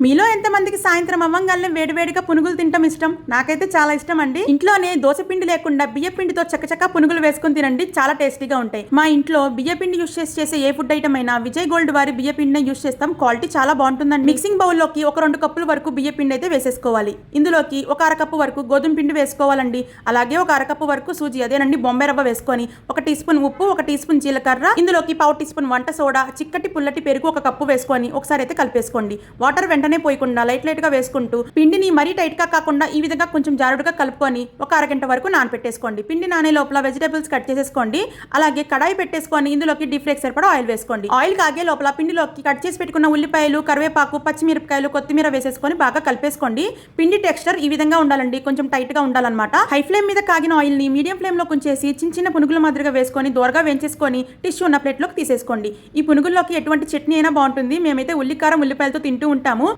మీలో ఎంతమందికి సాయంత్రం అవ్వంగానే వేడివేడిగా పునుగులు తింటాం ఇష్టం? నాకైతే చాలా ఇష్టం అండి. ఇంట్లోనే దోశ పిండి లేకుండా బియ్య పిండితో చక్కచక్క పునుగులు వేసుకుని తినండి, చాలా టేస్టీగా ఉంటాయి. మా ఇంట్లో బియ్య పిండి యూస్ చేసే ఏ ఫుడ్ ఐటమ్ అయినా విజయ్ గోల్డ్ వారి బియ్య పిండినే యూస్ చేస్తాం. క్వాలిటీ చాలా బాగుంటుందండి. మిక్సింగ్ బౌల్లోకి ఒక 2 కప్పుల వరకు బియ్య పిండి అయితే వేసేసుకోవాలి. ఇందులోకి ఒక అరకప్పు వరకు గోధుమ పిండి వేసుకోవాలండి. అలాగే ఒక అరకప్పు వరకు సూజీ, అదేనండి బొంబాయి రవ్వ వేసుకొని 1 టీ స్పూన్ ఉప్పు, 1 టీ స్పూన్ జీలకర్ర, ఇందులోకి 1/2 టీ స్పూన్ వంట సోడా, చిక్కటి పుల్లటి పెరుగు 1 కప్పు వేసుకొని ఒకసారి అయితే కలిపేసుకోండి. వాటర్ వెంటనే పోయకుండా లైట్ గా వేసుకుంటూ పిండిని మరీ టైట్ గా కాకుండా ఈ విధంగా కొంచెం జారుడుగా కలుపుకొని ఒక అరగంట వరకు నానపెట్టేసుకోండి. పిండి నానే లోపల వెజిటేబుల్స్ కట్ చేసేసుకోండి. అలాగే కడాయి పెట్టేసుకొని ఇందులోకి డీప్ ఫ్రైకి సరిపడా ఆయిల్ వేసుకోండి. ఆయిల్ కాగే లోపల పిండిలోకి కట్ చేసి పెట్టుకున్న ఉల్లిపాయలు, కరివేపాకు, పచ్చిమిరపకాయలు, కొత్తిమీర వేసేసుకొని బాగా కలిపేసుకోండి. పిండి టెక్స్చర్ ఈ విధంగా ఉండాలండి, కొంచెం టైట్ గా ఉండాలన్నమాట. హై ఫ్లేమ్ మీద కాగిన ఆయిల్ ని మీడియం ఫ్లేమ్ లో ఉంచేసి చిన్న పునుగుల మాదిరిగా వేసుకొని దోరగా వేయించేసుకొని టిష్యూ ఉన్న ప్లేట్ లోకి తీసేసుకోండి. ఈ పునుగుల్లోకి ఎటువంటి చట్నీ అయినా బాగుంటుంది. మేమైతే ఉల్లికారం ఉల్లిపాయలతో తింటూ ఉంటాము.